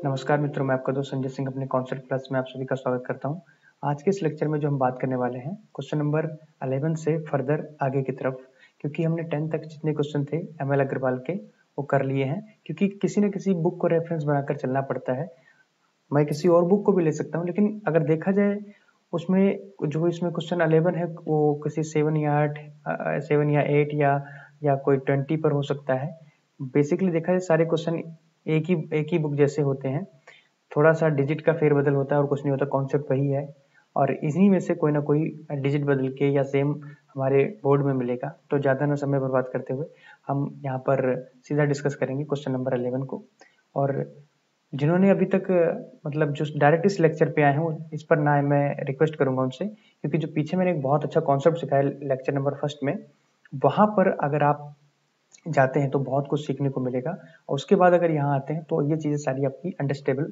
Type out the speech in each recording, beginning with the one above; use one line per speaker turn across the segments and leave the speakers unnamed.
नमस्कार मित्रों, मैं आपका दोस्त संजय सिंह अपने कॉन्सेप्ट प्लस में आप सभी का स्वागत करता हूं। आज के इस लेक्चर में जो हम बात करने वाले हैं क्वेश्चन नंबर 11 से फर्दर आगे की तरफ, क्योंकि हमने 10 तक जितने क्वेश्चन थे एमएल अग्रवाल के वो कर लिए हैं, क्योंकि किसी न किसी बुक को रेफरेंस बनाकर चलना पड़ता है। मैं किसी और बुक को भी ले सकता हूँ, लेकिन अगर देखा जाए उसमें जो इसमें क्वेश्चन 11 है वो किसी 7 या 8 या कोई 20 पर हो सकता है। बेसिकली देखा जाए सारे क्वेश्चन एक ही बुक जैसे होते हैं, थोड़ा सा डिजिट का फेरबदल होता है और कुछ नहीं होता, कॉन्सेप्ट वही है। और इन्हीं में से कोई ना कोई डिजिट बदल के या सेम हमारे बोर्ड में मिलेगा। तो ज़्यादा ना समय बर्बाद करते हुए हम यहाँ पर सीधा डिस्कस करेंगे क्वेश्चन नंबर 11 को। और जिन्होंने अभी तक मतलब जो डायरेक्ट इस लेक्चर पे आए हैं इस पर ना मैं रिक्वेस्ट करूंगा उनसे, क्योंकि जो पीछे मैंने एक बहुत अच्छा कॉन्सेप्ट सिखाया लेक्चर नंबर फर्स्ट में, वहां पर अगर आप जाते हैं तो बहुत कुछ सीखने को मिलेगा। और उसके बाद अगर यहाँ आते हैं तो ये चीज़ें सारी आपकी अंडरस्टेबल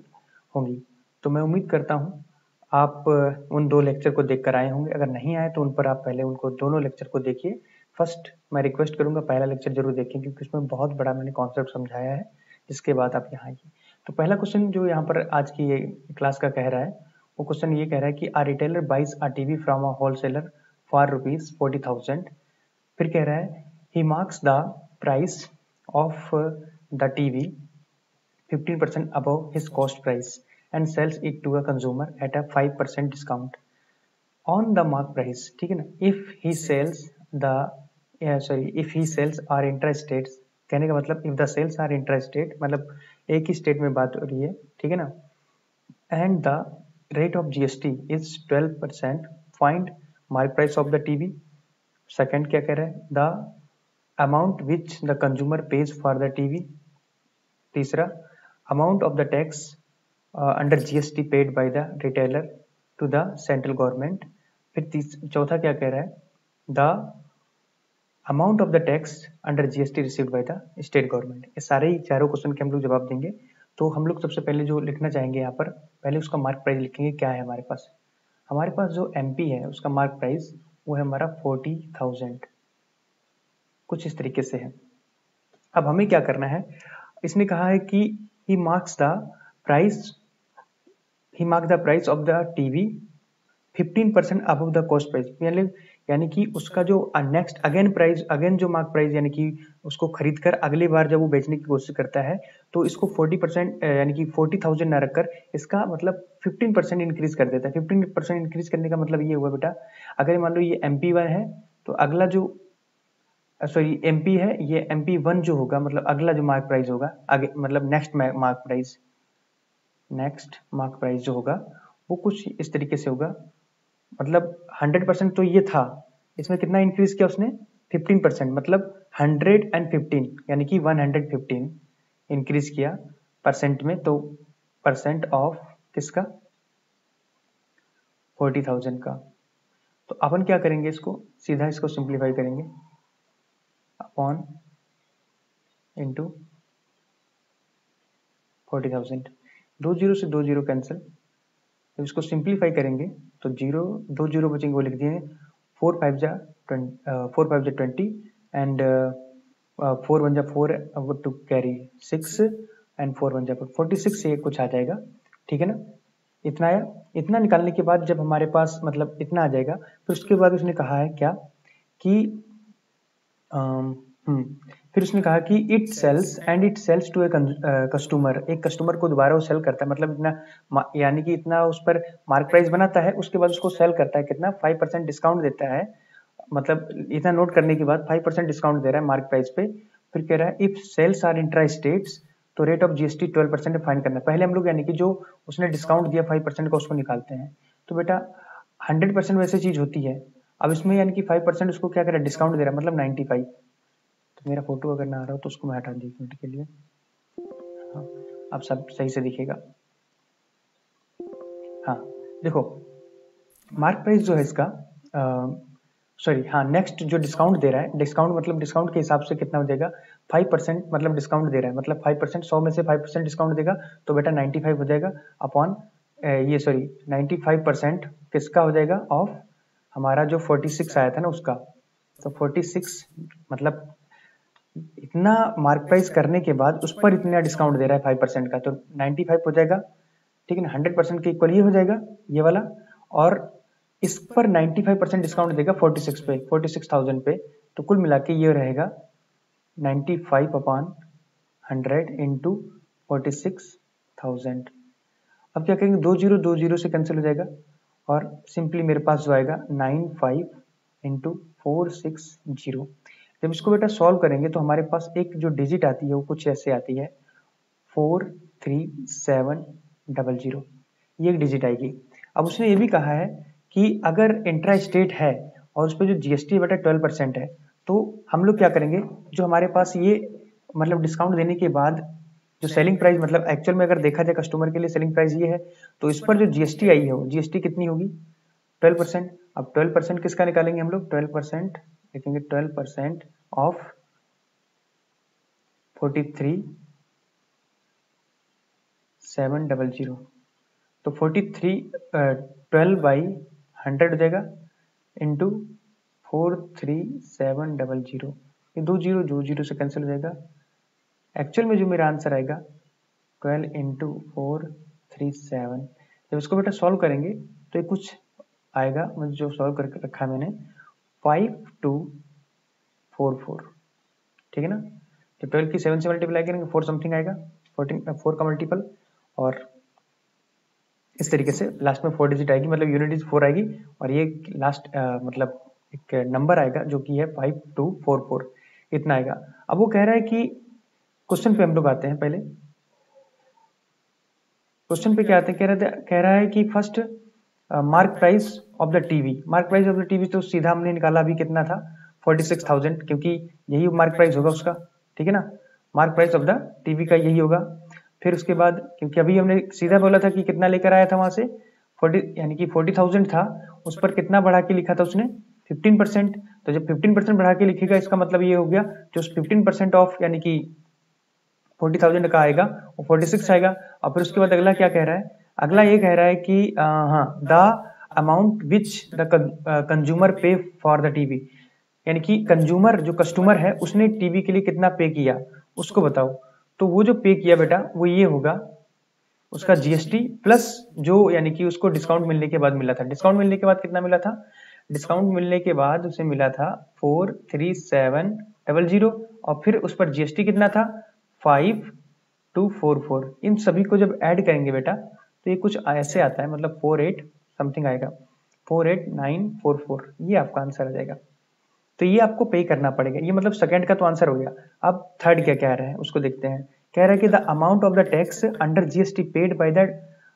होंगी। तो मैं उम्मीद करता हूँ आप उन 2 लेक्चर को देखकर आए होंगे। अगर नहीं आए तो उन पर आप पहले उनको दोनों लेक्चर को देखिए। फर्स्ट मैं रिक्वेस्ट करूंगा पहला लेक्चर जरूर देखें, क्योंकि उसमें बहुत बड़ा मैंने कॉन्सेप्ट समझाया है, जिसके बाद आप यहाँ आइए। तो पहला क्वेश्चन जो यहाँ पर आज की ये क्लास का कह रहा है, वो क्वेश्चन ये कह रहा है कि a retailer buys a TV from a wholesaler for ₹40,000। फिर कह रहा है he marks the price of the TV 15% above his cost price and sells it to a consumer at a 5% discount on the mark price। ठीक है ना। if he sells the if he sells are intrastate, कहने का मतलब if the sales are intrastate मतलब एक ही state में बात हो रही है, ठीक है ना। and the rate of GST is 12%, find mark price of the TV। Second क्या कह रहा है, the amount which the consumer pays for the TV। तीसरा amount of the tax under GST paid by the retailer to the central government। फिर चौथा क्या कह रहा है, the amount of the tax under GST received by the state government। ये सारे ही चारों क्वेश्चन के हम लोग जवाब देंगे। तो हम लोग सबसे पहले जो लिखना चाहेंगे यहाँ पर, पहले उसका मार्क प्राइस लिखेंगे। क्या है हमारे पास जो MP है उसका मार्क प्राइस वो है हमारा 40,000, कुछ इस तरीके से है। अब हमें क्या करना है, इसने कहा है कि he marks the price of the TV 15% above the cost price। यानी कि उसका जो नेक्स्ट अगेन जो मार्क प्राइस, यानी कि उसको खरीद कर अगली बार जब वो बेचने की कोशिश करता है तो इसको 40% यानी कि 40,000 ना रखकर इसका मतलब 15% इंक्रीज कर देता है। 15% इंक्रीज करने का मतलब ये हुआ बेटा, अगर मान लो ये MP1 है तो अगला जो MP है, ये MP1 जो होगा मतलब अगला जो मार्क प्राइस होगा आगे, मतलब नेक्स्ट मार्क प्राइस जो होगा वो कुछ इस तरीके से होगा। मतलब 100% तो ये था, इसमें कितना इंक्रीज किया उसने, 15%, मतलब 115 यानी कि 115 इंक्रीज किया परसेंट में। तो परसेंट ऑफ किसका, 40,000 का। तो अपन क्या करेंगे, इसको सीधा इसको सिंप्लीफाई करेंगे अपॉन इंटू 40,000। 2 जीरो से 2 जीरो कैंसिल, तो इसको सिंप्लीफाई करेंगे तो 2 जीरो बचेंगे, वो लिख दिए 4 5 जा 20 एंड 4 1 जा 4 टू कैरी 6 एंड 4 1 जा 46 से कुछ आ जाएगा, ठीक है ना। इतना आया। इतना निकालने के बाद जब हमारे पास मतलब इतना आ जाएगा, तो उसके बाद उसने कहा है क्या कि फिर उसने कहा कि it sells to a customer, एक कस्टमर को दोबारा वो सेल करता है, मतलब इतना यानी कि इतना उस पर मार्क प्राइस बनाता है, उसके बाद उसको सेल करता है कितना, 5% डिस्काउंट देता है। मतलब इतना नोट करने के बाद 5% डिस्काउंट दे रहा है मार्क प्राइस पे। फिर कह रहा है if sales are intra states तो रेट ऑफ GST 12% फाइंड करना है। पहले हम लोग यानी कि जो उसने डिस्काउंट दिया 5% का उसको निकालते हैं। तो बेटा 100% वैसे चीज होती है, अब इसमें यानी कि 5% उसको क्या कर रहा है, डिस्काउंट दे रहा है, मतलब 95। तो मेरा फोटो अगर ना आ रहा हो तो उसको मैं हटा दी 1 मिनट के लिए। हाँ, अब सब सही से दिखेगा। हाँ देखो, मार्क प्राइस जो है इसका नेक्स्ट जो डिस्काउंट दे रहा है, डिस्काउंट मतलब डिस्काउंट के हिसाब से कितना हो जाएगा, 5% मतलब डिस्काउंट दे रहा है, मतलब 5%, 100 में से 5% डिस्काउंट देगा तो बेटा 95 हो जाएगा अपॉन 95% किसका हो जाएगा, ऑफ हमारा जो 46 आया था ना उसका। तो 46 मतलब इतना मार्क प्राइस करने के बाद उस पर इतना डिस्काउंट दे रहा है 5% का, तो 95 हो जाएगा, ठीक है ना, 100% के इक्वल ये हो जाएगा ये वाला, और इस पर 95% डिस्काउंट देगा 46 पे, 46,000 पे, तो कुल मिला के ये रहेगा 95/100 इंटू 46,000। अब क्या करेंगे, 20 से कैंसिल हो जाएगा और सिंपली मेरे पास जो आएगा 95 इंटू 460। जब इसको बेटा सॉल्व करेंगे तो हमारे पास एक जो डिजिट आती है वो कुछ ऐसे आती है 43700, ये एक डिजिट आएगी। अब उसने ये भी कहा है कि अगर इंट्रा स्टेट है और उस पर जो जीएसटी बेटा 12% है, तो हम लोग क्या करेंगे, जो हमारे पास ये मतलब डिस्काउंट देने के बाद जो सेलिंग प्राइस, मतलब एक्चुअल में अगर देखा जाए कस्टमर के लिए सेलिंग प्राइस ये है, तो इस पर जो जीएसटी आई है वो जीएसटी कितनी होगी, 12%। अब 12% किसका निकालेंगे हम लोग, 12% लिखेंगे, 12% ऑफ 43,700, तो 12/100 हो जाएगा इंटू 43,700, ये 20 से कैंसिल हो जाएगा। एक्चुअल में जो मेरा आंसर आएगा 12 इंटू 437। जब इसको बेटा सॉल्व करेंगे तो ये कुछ आएगा, मुझे जो सॉल्व करके रखा है मैंने 5244, ठीक है ना। तो 12 की 7 से मल्टीप्लाई करेंगे 4 समथिंग आएगा, 4 का मल्टीपल, और इस तरीके से लास्ट में 4 डिजिट आएगी, मतलब यूनिट डिजिट 4 आएगी, और ये लास्ट मतलब एक नंबर आएगा जो कि है 5244, इतना आएगा। अब वो कह रहा है कि क्वेश्चन पे हम लोग आते हैं, पहले क्वेश्चन पे क्या आते हैं, कह रहा है कि first mark price of the TV, mark price of the TV तो सीधा हमने निकाला अभी कितना था 46,000, क्योंकि यही मार्क प्राइस होगा उसका, ठीक है ना, mark price of the TV का यही होगा। फिर उसके बाद क्योंकि अभी हमने सीधा बोला था कि कितना लेकर आया था वहां से 40, यानी कि 40,000 था, उस पर कितना बढ़ा के लिखा था उसने 15%, तो जब 15% बढ़ा के लिखेगा इसका मतलब ये हो गया जो 15% ऑफ यानी कि 40,000 का आएगा वो 46 आएगा। और फिर उसके बाद अगला क्या कह रहा है, अगला ये कह रहा है कि हाँ, the amount which the consumer पे फॉर द टीवी, यानी कि कंज्यूमर जो कस्टमर है उसने टीवी के लिए कितना पे किया उसको बताओ। तो वो जो पे किया बेटा वो ये होगा उसका जीएसटी प्लस जो यानी कि उसको डिस्काउंट मिलने के बाद मिला था, डिस्काउंट मिलने के बाद कितना मिला था, डिस्काउंट मिलने के बाद उसे मिला था 43700, और फिर उस पर जीएसटी कितना था 5244। इन सभी को जब ऐड करेंगे बेटा तो ये कुछ ऐसे आता है, मतलब 48 समथिंग आएगा, 48944, ये आपका आंसर आ जाएगा। तो ये आपको पे करना पड़ेगा, ये मतलब सेकंड का तो आंसर हो गया। अब थर्ड क्या कह रहा है उसको देखते हैं, कह रहा है कि the amount of the tax under GST paid by the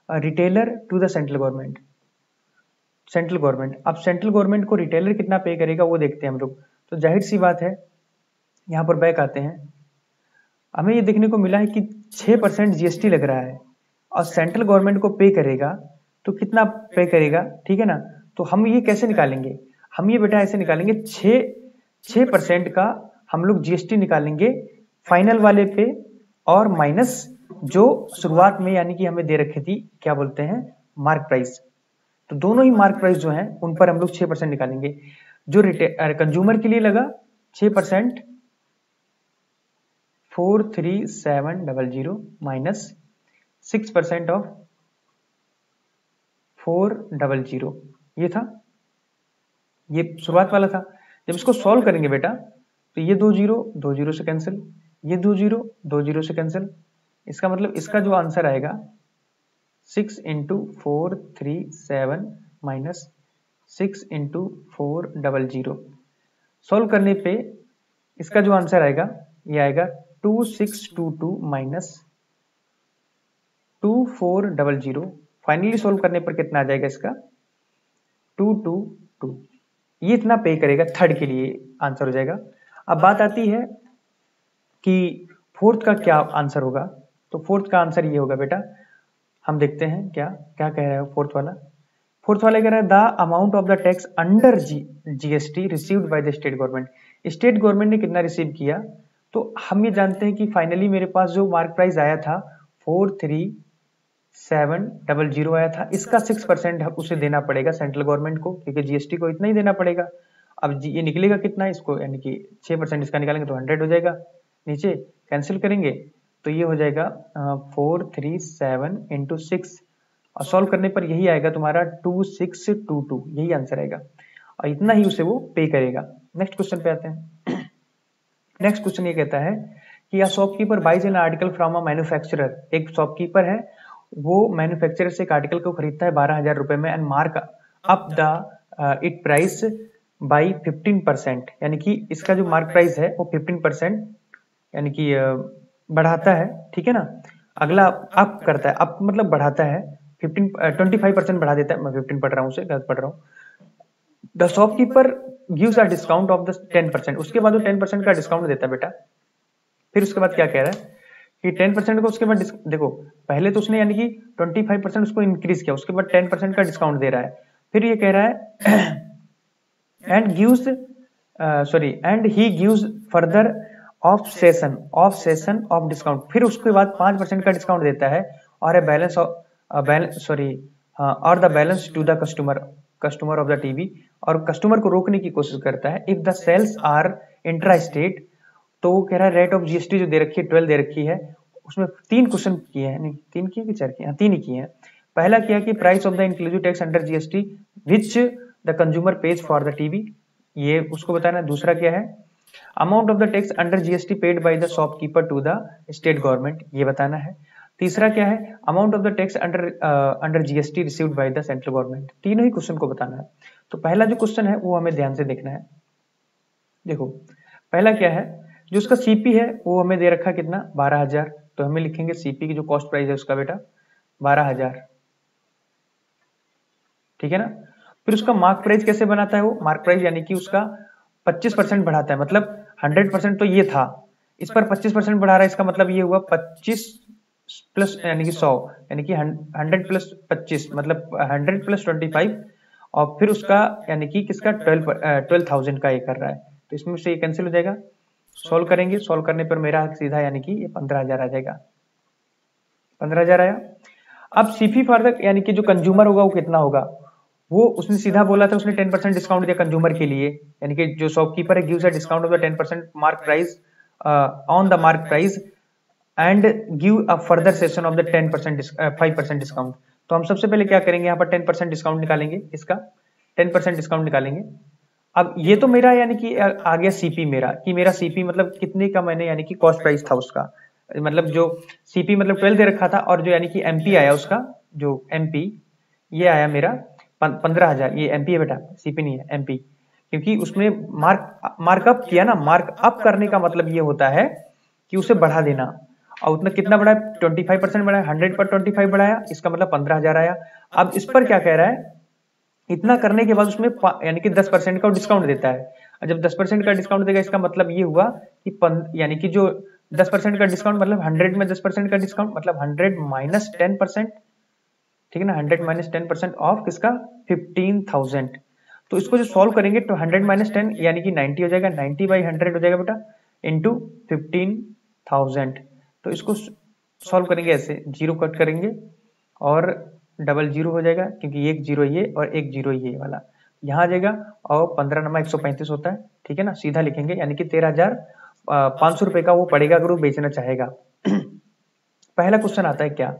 retailer to the central government, central government. अब सेंट्रल गवर्नमेंट को रिटेलर कितना पे करेगा वो देखते हैं हम लोग। तो जाहिर सी बात है, यहाँ पर बैक आते हैं, हमें ये देखने को मिला है कि 6% जीएसटी लग रहा है और सेंट्रल गवर्नमेंट को पे करेगा, तो कितना पे करेगा, ठीक है ना। तो हम ये कैसे निकालेंगे, हम ये बेटा ऐसे निकालेंगे, 6% का हम लोग जीएसटी निकालेंगे फाइनल वाले पे, और माइनस जो शुरुआत में यानी कि हमें दे रखी थी क्या बोलते हैं मार्क प्राइस, तो दोनों ही मार्क प्राइस जो हैं उन पर हम लोग 6% निकालेंगे। जो कंज्यूमर के लिए लगा 6% 43700 माइनस 6% ऑफ 400, ये था, ये शुरुआत वाला था। जब इसको सॉल्व करेंगे बेटा तो ये 20 से कैंसिल, ये 20 से कैंसिल, इसका मतलब इसका जो आंसर आएगा 6 इंटू 437 माइनस 6 इंटू 400, सॉल्व करने पे इसका जो आंसर आएगा ये आएगा 2622 माइनस 2400। फाइनली सॉल्व करने पर कितना आ जाएगा इसका 222, ये इतना पे करेगा, थर्ड के लिए आंसर हो जाएगा। अब बात आती है कि फोर्थ का क्या आंसर होगा, तो फोर्थ का आंसर ये होगा बेटा, हम देखते हैं क्या क्या कह रहा है फोर्थ वाला। फोर्थ वाला कह रहा है the amount of the tax under GST received by the state government, state government ने कितना रिसीव किया। तो हम ये जानते हैं कि फाइनली मेरे पास जो मार्क प्राइस आया था 43700 आया था, इसका 6% उसे देना पड़ेगा सेंट्रल गवर्नमेंट को, क्योंकि जीएसटी को इतना ही देना पड़ेगा। अब ये निकलेगा कितना, इसको यानी कि 6% इसका निकालेंगे तो 100 हो जाएगा, नीचे कैंसिल करेंगे तो ये हो जाएगा 437 इंटू 6 और सॉल्व करने पर यही आएगा तुम्हारा 2622, यही आंसर आएगा और इतना ही उसे वो पे करेगा। नेक्स्ट क्वेश्चन पे आते हैं। नेक्स्ट क्वेश्चन ये कहता है कि a shopkeeper buys an article from a manufacturer, एक शॉपकीपर है वो मैन्युफैक्चरर से एक आर्टिकल को खरीदता है 12,000 रुपए में and mark up the it price by 15%, यानी कि इसका जो मार्क प्राइस है वो 15% यानी कि बढ़ाता है, ठीक है ना। अगला अप करता है, अप मतलब बढ़ाता है, 25% बढ़ा देता है, मैं 15 पढ़ रहा हूँ, उसे गलत पढ़ रहा हूँ। The shopkeeper gives a discount of the 10%, उसके बाद वो 10% का डिस्काउंट देता है बेटा। फिर उसके बाद क्या कह रहा है कि 10% को उसके बाद देखो पहले तो उसने यानी कि 25% उसको इंक्रीज किया, उसके बाद 10% का डिस्काउंट दे रहा है। फिर ये कह रहा है and gives and he gives further of session of discount, फिर उसके बाद 5% का डिस्काउंट देता है और ए बैलेंस और the balance to the customer of the TV, और कस्टमर को रोकने की कोशिश करता है। If the sales are intra state, तो वो कह रहा है रेट ऑफ जीएसटी जो दे रखी है 12 दे रखी है, उसमें 3 क्वेश्चन किए हैं, नहीं 3 किए कि 4 किए, 3 ही किए हैं। पहला किया कि price of the inclusive tax under GST which the consumer pays for the TV, ये उसको बताना है। दूसरा क्या है amount of the tax under GST paid by the shopkeeper to the state government, ये बताना है। तीसरा क्या है amount of the tax under GST received by the central government, तीनों ही क्वेश्चन को बताना है। तो पहला जो क्वेश्चन है वो हमें ध्यान से देखना है। देखो पहला क्या है, जो उसका सीपी है वो हमें दे रखा कितना 12,000, तो हमें लिखेंगे सीपी की जो कॉस्ट प्राइस है उसका बेटा 12,000, ठीक है ना। फिर उसका मार्क प्राइस कैसे बनाता है, वो मार्क प्राइस यानी कि उसका 25% बढ़ाता है, मतलब 100% तो ये था, इस पर 25% बढ़ा रहा है, इसका मतलब ये हुआ 25 प्लस यानी कि 100, यानी कि 100 प्लस 25 मतलब 100 प्लस 25, और फिर उसका यानी कि किसका 12,000 का ये कर रहा है, तो इसमें से ये कैंसिल हो जाएगा। सॉल्व करेंगे, सॉल्व करने पर मेरा सीधा यानी कि ये 15,000 आ जाएगा, 15,000 आया। अब सीपी फॉर यानी कि जो कंज्यूमर होगा वो कितना होगा, वो उसने सीधा बोला था, उसने 10% डिस्काउंट दिया कंज्यूमर के लिए, यानी कि जो शॉपकीपर है gives a discount of the 10% mark price on the mark price and give a further session of the 5% discount. तो हम सबसे पहले क्या करेंगे, यहाँ पर 10% डिस्काउंट निकालेंगे, इसका 10% डिस्काउंट निकालेंगे। अब ये तो मेरा यानी कि आ गया सीपी मेरा, कि मेरा सीपी मतलब कितने का मैंने यानी कि कॉस्ट प्राइस था उसका, मतलब जो सीपी मतलब 12 दे रखा था, और जो यानी कि एमपी आया उसका, जो एमपी ये आया मेरा 15,000, ये एमपी है बेटा, सीपी नहीं है एमपी, क्योंकि उसमें मार्कअप किया ना, मार्कअप करने का मतलब ये होता है कि उसे बढ़ा देना, और उतना कितना बढ़ाया 25% बढ़ाया, 100 पर 25 बढ़ाया, इसका मतलब 15,000 आया। अब इस पर क्या कह रहा है, इतना करने के बाद उसमें यानी कि 10% का डिस्काउंट देता है, और जब 10% का डिस्काउंट देगा इसका मतलब ये हुआ कि यानी कि जो 10% का डिस्काउंट मतलब 100 में 10% का डिस्काउंट मतलब 100 माइनस 10%, ठीक है ना, 100 माइनस 10% ऑफ किसका 15,000। तो इसको जो सॉल्व करेंगे तो 100 माइनस 10 यानी कि 90 हो जाएगा, 90 बाई 100 हो जाएगा बेटा इंटू 15,000। तो इसको सॉल्व करेंगे ऐसे, जीरो कट करेंगे और डबल जीरो हो जाएगा, क्योंकि एक जीरो ये और एक जीरो ये वाला यहाँ आ जाएगा, और 15 नमा 135 होता है, ठीक है ना, सीधा लिखेंगे, यानी कि 13,500 रुपए का वो पड़ेगा अगर वो बेचना चाहेगा। पहला क्वेश्चन आता है क्या,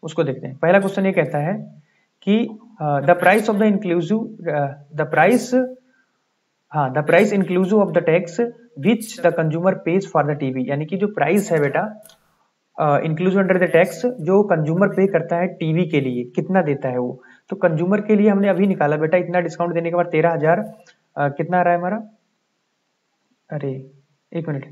उसको देखते हैं। पहला क्वेश्चन ये कहता है कि the price of the inclusive the price inclusive of the tax which the consumer pays for the TV, यानी कि जो प्राइस है बेटा इंक्लूसिव अंडर द टैक्स जो कंज्यूमर पे करता है टीवी के लिए, कितना देता है वो। तो कंज्यूमर के लिए हमने अभी निकाला बेटा, इतना डिस्काउंट देने के बाद 13,000 कितना आ रहा है हमारा, अरे एक मिनट,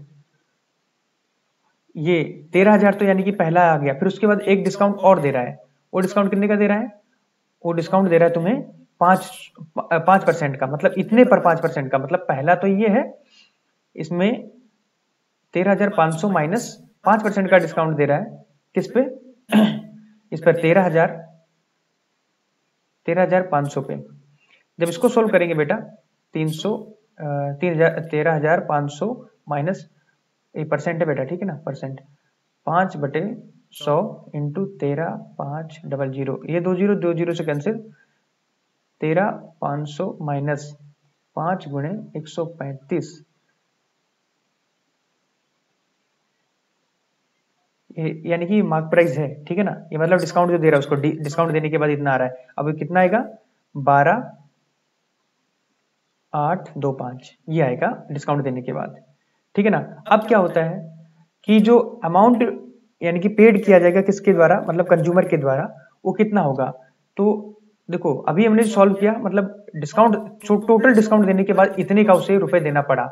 ये 13,000 तो यानी कि पहला आ गया, फिर उसके बाद एक डिस्काउंट और दे रहा है, वो डिस्काउंट कितने का दे रहा है, वो डिस्काउंट दे रहा है तुम्हें 5% का, मतलब इतने पर 5% का, मतलब पहला तो ये है, इसमें 13,500 माइनस 5% का डिस्काउंट दे रहा है, किस पे इस पर 13,500 पे। जब इसको सोल्व करेंगे बेटा 13,500 माइनस ये परसेंट है बेटा, ठीक है ना, परसेंट 5/100 इंटू 13,500, ये 2 जीरो से कैंसिल, 13,500 माइनस 5 गुणे 135, यानी कि मार्क प्राइस है, ठीक है ना। ये मतलब डिस्काउंट जो दे रहा है उसको डिस्काउंट देने के बाद इतना आ रहा है। अब कितना आएगा, 12,825 ये आएगा डिस्काउंट देने के बाद, ठीक है ना। अब क्या होता है कि जो अमाउंट यानी कि पेड किया जाएगा किसके द्वारा, मतलब कंज्यूमर के द्वारा, वो कितना होगा। तो देखो अभी हमने सॉल्व किया, मतलब डिस्काउंट, टोटल डिस्काउंट देने के बाद इतने का उसे रुपए देना पड़ा।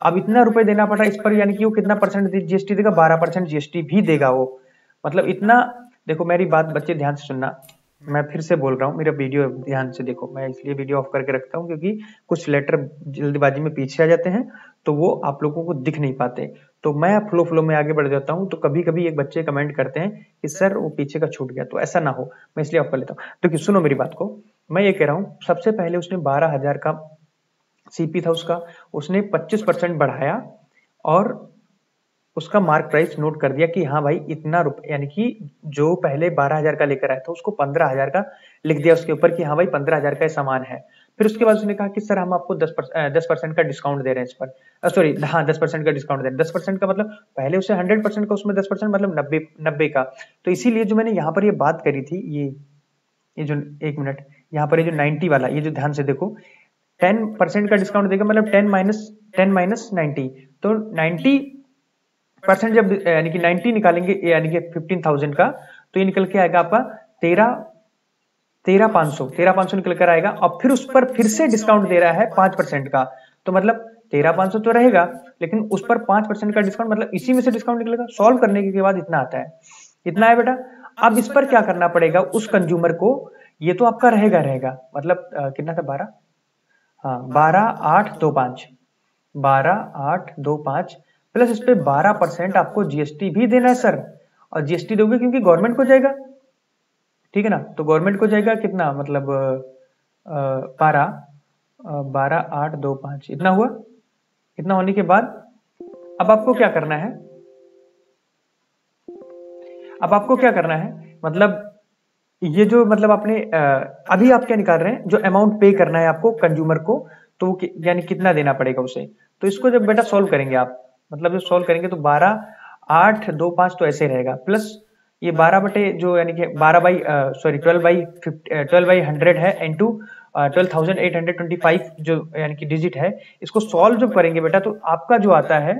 अब इतना रुपए देना पड़ा इस पर, यानी कि वो कितना परसेंट जीएसटी देगा, 12% जीएसटी भी देगा वो, मतलब इतना। देखो मेरी बात बच्चे ध्यान से सुनना, मैं फिर से बोल रहा हूँ, मेरा वीडियो ध्यान से देखो। मैं इसलिए वीडियो ऑफ करके रखता हूँ क्योंकि कुछ लेटर जल्दबाजी में पीछे आ जाते हैं तो वो आप लोगों को दिख नहीं पाते। तो मैं फ्लो में आगे बढ़ जाता हूँ। तो कभी कभी एक बच्चे कमेंट करते हैं कि सर वो पीछे का छूट गया, तो ऐसा ना हो, मैं इसलिए ऑफ कर लेता हूँ। तो सुनो मेरी बात को, मैं ये कह रहा हूँ सबसे पहले उसने 12,000 का सीपी था उसका, उसने 25% बढ़ाया और उसका मार्क प्राइस नोट कर दिया कि हाँ भाई इतना रुपए, यानी कि जो पहले 12,000 का लेकर आया था उसको 15,000 का लिख दिया उसके ऊपर कि हाँ भाई 15,000 का सामान है। फिर उसके बाद उसने कहा कि सर हम आपको 10% का डिस्काउंट दे रहे हैं इस पर, सॉरी हाँ 10% का डिस्काउंट दे रहे हैं। 10% का मतलब पहले उसे 100% का, उसमें 10% मतलब 90 का। तो इसीलिए जो मैंने यहाँ पर ये बात करी थी, ये जो, एक मिनट, यहाँ पर ये जो 90 वाला, ये जो ध्यान से देखो, 10% का डिस्काउंट देगा, मतलब 10 माइनस 90, तो 90% जब यानी कि 90 निकालेंगे, यानी कि 15,000 का, तो ये निकल के आएगा आपका 13,500 निकल कर आएगा। और फिर उस पर फिर से डिस्काउंट दे रहा है 5% का, तो मतलब 13,500 तो रहेगा, लेकिन उस पर 5% का डिस्काउंट, मतलब इसी में से डिस्काउंट निकलेगा। सॉल्व करने के बाद इतना आता है, इतना है बेटा। अब इस पर क्या करना पड़ेगा उस कंज्यूमर को, ये तो आपका रहेगा मतलब कितना था, 12, हाँ 12,825, 12,825 प्लस इस पे 12% आपको जीएसटी भी देना है सर। और जीएसटी दोगे क्योंकि गवर्नमेंट को जाएगा, ठीक है ना। तो गवर्नमेंट को जाएगा कितना, मतलब 12,825 इतना हुआ। इतना होने के बाद अब आपको क्या करना है, मतलब ये जो, मतलब आपने अभी आप क्या निकाल रहे हैं, जो अमाउंट पे करना है आपको कंज्यूमर को, तो वो यानी कितना देना पड़ेगा उसे। तो इसको जब बेटा सॉल्व करेंगे आप, मतलब जो सॉल्व करेंगे तो 12,825 तो ऐसे रहेगा, प्लस ये 12 बटे जो, यानी कि 12/100 है इंटू 12,825 जो यानी कि डिजिट है। इसको सॉल्व जब करेंगे बेटा तो आपका जो आता है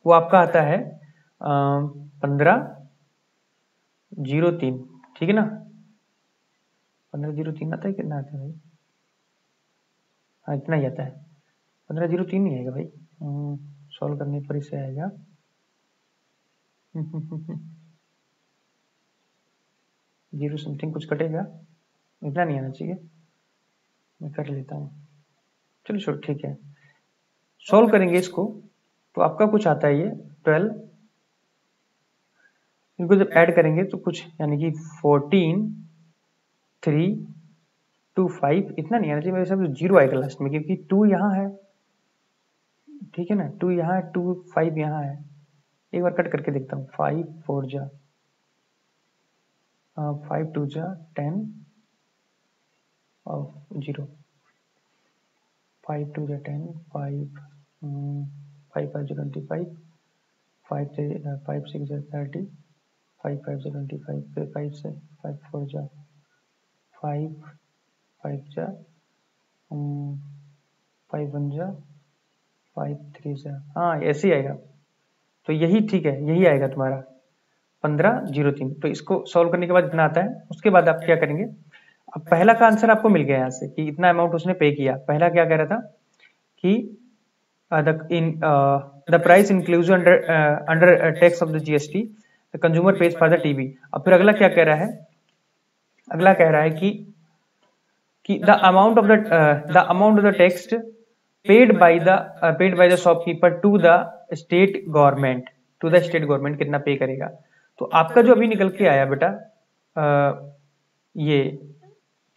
वो आपका आता है 1503, ठीक है ना। 1503 आता है, कितना आता है भाई, हाँ इतना ही आता है। 1503 नहीं आएगा भाई, सॉल्व करने पर इसे आएगा 0 समथिंग कुछ कटेगा, इतना नहीं आना चाहिए, मैं कर लेता हूँ। चलो छोड़, ठीक है, सॉल्व करेंगे इसको तो आपका कुछ आता है ये 12, इनको जब ऐड करेंगे तो कुछ यानी कि 14,325 इतना नहीं आना चाहिए मेरे हिसाब से, 0 आएगा लास्ट में, क्योंकि 2 यहाँ है, ठीक है ना, 2 यहाँ है, 2 5 यहाँ है। एक बार कट करके देखता हूँ, 5 4 जा 5 2 जा 10 और 0, 5 2 जा 10, 5 5 5 जा 25, 5 6 जा 30, 5 5 जा 25, फिर 5 से 5 4 जा 5 5 जा 5 1 जा 5 3 जा, हाँ ऐसे ही आएगा। तो यही ठीक है, यही आएगा तुम्हारा 1503। तो इसको सॉल्व करने के बाद इतना आता है। उसके बाद आप क्या करेंगे, अब पहला का आंसर आपको मिल गया यहाँ से कि इतना अमाउंट उसने पे किया। पहला क्या कह रहा था कि the price inclusive under tax of the GST the consumer pays for the TV. अब फिर अगला क्या कह रहा है, अगला कह रहा है कि the amount of the tax paid by the shopkeeper to the state government, कितना पे करेगा। तो आपका जो अभी निकल के आया बेटा ये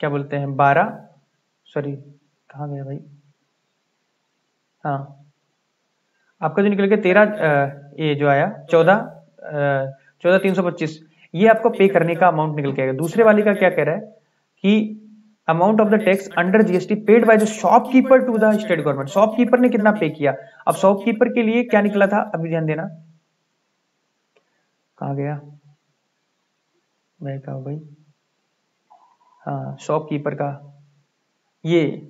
क्या बोलते हैं 12, सॉरी कहाँ गया भाई, हाँ आपका जो निकल के 13 ये जो आया 14,325 ये आपको पे करने का अमाउंट निकल के आएगा। दूसरे वाले का क्या कह रहा है कि amount of the tax under GST paid by the shopkeeper to the state government. Shopkeeper ने कितना पे किया। अब शॉपकीपर के लिए क्या निकला था, अभी ध्यान देना, कहां गया मैं, कहा भाई, हाँ शॉपकीपर का, ये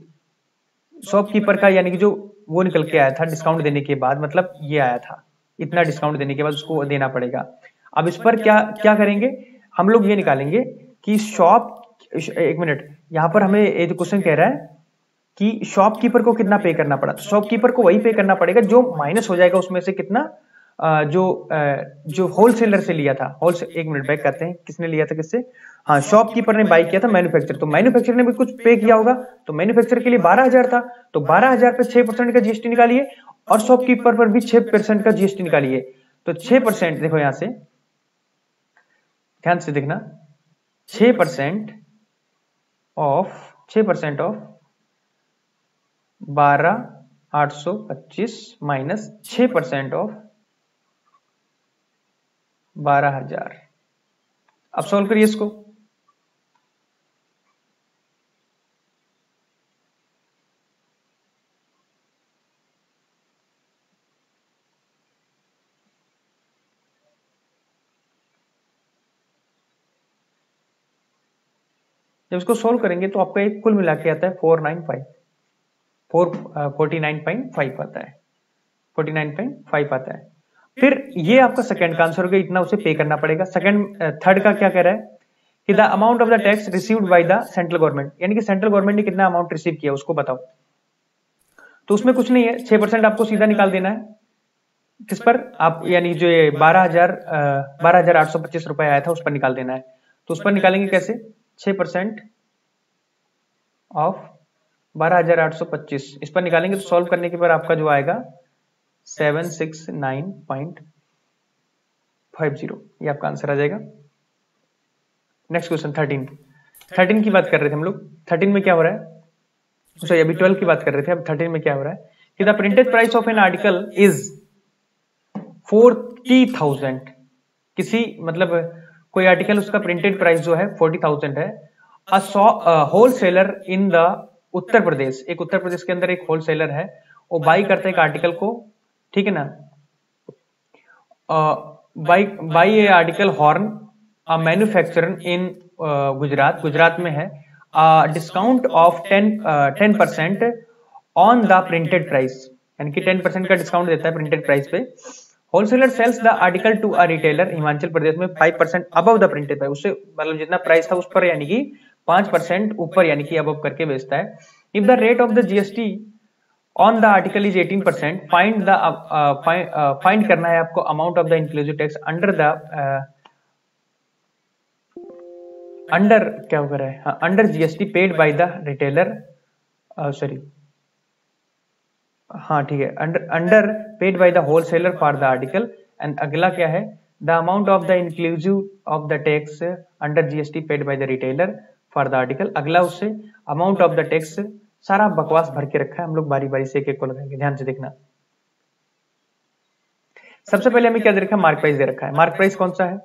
शॉपकीपर का यानी कि जो वो निकल के आया था डिस्काउंट देने के बाद, मतलब ये आया था, इतना डिस्काउंट देने के बाद उसको देना पड़ेगा। अब इस पर क्या क्या करेंगे हम लोग, ये निकालेंगे कि एक मिनट, यहाँ पर हमें ये जो क्वेश्चन कह रहा है कि शॉपकीपर को कितना पे करना पड़ा, तो शॉपकीपर को वही पे करना पड़ेगा जो माइनस हो जाएगा उसमें से कितना, जो होलसेलर से लिया था। होलसेल, एक मिनट बैक करते हैं, किसने लिया था किससे, हाँ शॉपकीपर ने बाई किया था मैन्युफैक्चर, तो मैन्युफैक्चर ने भी कुछ पे किया होगा, तो मैन्युफैक्चर के लिए 12,000 था, तो 12,000 पे 6% का जीएसटी निकालिए और शॉपकीपर पर भी 6% का जीएसटी निकालिए। तो 6%, देखो यहां से ध्यान से देखना, 6% ऑफ 12,825 माइनस 6% ऑफ 12,000। अब सॉल्व करिए इसको, जब इसको सोल्व करेंगे तो आपका एक कुल मिला के आता है 49.5 आता है, 49.5 आता है। फिर ये आपका सेकंड का आंसर हो गया, इतना उसे पे करना पड़ेगा। थर्ड का क्या कह रहा है कि the amount of the tax received by the central government, यानी कि सेंट्रल गवर्नमेंट ने कितना अमाउंट रिसीव किया उसको बताओ। तो उसमें कुछ नहीं है, 6% आपको सीधा निकाल देना है। किस पर, आप यानी जो ये 12,825 रुपए आया था उस पर निकाल देना है। तो उस पर निकालेंगे कैसे, 6% ऑफ 12,825 इस पर निकालेंगे, तो सॉल्व करने के बाद आपका जो आएगा 769.50, ये आपका आंसर आ जाएगा। नेक्स्ट क्वेश्चन 13 की बात कर रहे थे हम लोग। 13 में क्या हो रहा है, सॉरी अभी 12 की बात कर रहे थे, अब 13 में क्या हो रहा है कि the printed price of an article is 40,000। किसी मतलब कोई आर्टिकल उसका प्रिंटेड प्राइस जो है 40,000 है। Wholesaler in the Uttar Pradesh, एक उत्तर प्रदेश के अंदर एक होलसेलर है, वो बाई करता है एक आर्टिकल को, ठीक है ना, by a article horn manufacturer in Gujarat में है, discount of 10% on the printed price, यानी कि 10% का डिस्काउंट देता है प्रिंटेड प्राइस पे। Wholesaler sells the article to a retailer Himachal Pradesh में 5% अबव द प्रिंटेड प्राइस, उससे मतलब जितना प्राइस था उस पर यानी कि 5% ऊपर यानी कि अबव करके बेचता है। If the rate of the GST on the article is 18%, find करना है आपको amount of the inclusive tax under क्या हो रहा है, under GST paid by the retailer, sorry हाँ ठीक है, under paid by the wholesaler for the article. And अगला क्या है, the amount of the inclusive of the tax under GST paid by the retailer for the article. अगला उससे amount of the tax, सारा बकवास भर के रखा है, हम लोग बारी बारी से एक एक को लगाएंगे, ध्यान से देखना। सबसे पहले हमें क्या दे रखा है, मार्क प्राइस दे रखा है। मार्क प्राइस कौन सा है,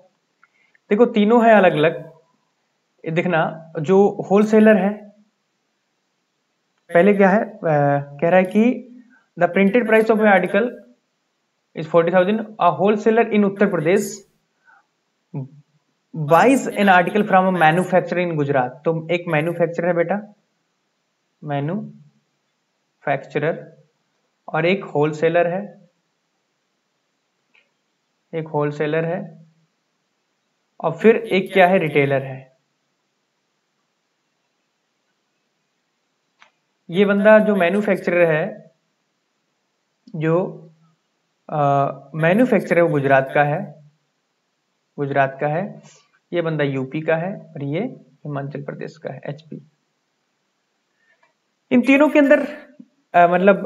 देखो तीनों है अलग अलग, देखना जो होलसेलर है पहले क्या है, कह रहा है कि the printed price of a article is 40,000, a wholesaler in Uttar Pradesh buys an article from a manufacturer in Gujarat. तो एक मैन्युफैक्चरर है बेटा, मैन्युफैक्चरर, और एक होलसेलर है, एक होलसेलर है, और फिर एक क्या है, रिटेलर है। ये बंदा जो मैन्युफैक्चरर है, जो मैन्युफैक्चरर वो गुजरात का है, गुजरात का है, ये बंदा यूपी का है, और ये हिमाचल प्रदेश का है, एचपी। इन तीनों के अंदर मतलब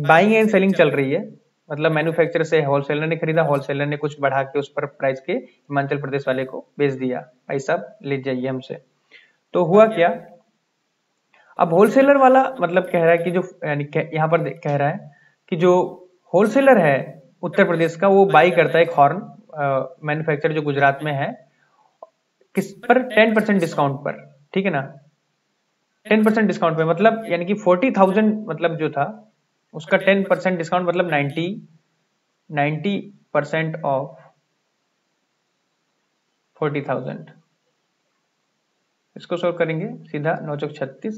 बाइंग एंड सेलिंग चल रही है, मतलब मैन्युफैक्चरर से होलसेलर ने खरीदा, होलसेलर ने कुछ बढ़ा के उस पर प्राइस के हिमाचल प्रदेश वाले को बेच दिया, भाई साहब ले जाइए हमसे। तो हुआ क्या, अब होलसेलर वाला मतलब कह रहा है कि जो यानी यहाँ पर कह रहा है कि जो होलसेलर है उत्तर प्रदेश का, वो बाई करता है एक हॉर्न मैन्युफैक्चरर जो गुजरात में है, किस पर, 10% डिस्काउंट पर, ठीक है ना। 10% डिस्काउंट पे, मतलब यानी कि 40,000 मतलब जो था उसका 10% डिस्काउंट मतलब 90% ऑफ 40,000। इसको सॉल्व करेंगे सीधा 9 चौक 36,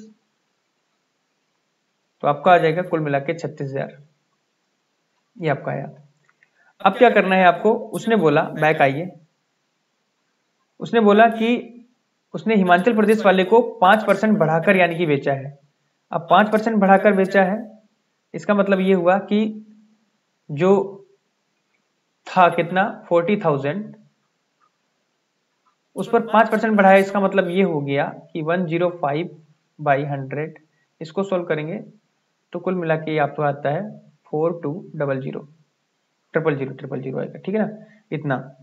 तो आपका आ जाएगा कुल मिला के 36,000, ये आपका आया। अब क्या करना है आपको, उसने बोला बैक आइए, उसने बोला कि उसने हिमाचल प्रदेश वाले को 5% बढ़ाकर यानी कि बेचा है। अब 5% बढ़ाकर बेचा है, इसका मतलब ये हुआ कि जो था कितना 40,000 उस पर 5% बढ़ाया, इसका मतलब ये हो गया कि 105/100। इसको सोल्व करेंगे तो कुल मिला के आपको आता है 4200 आएगा, ठीक है ना, इतना।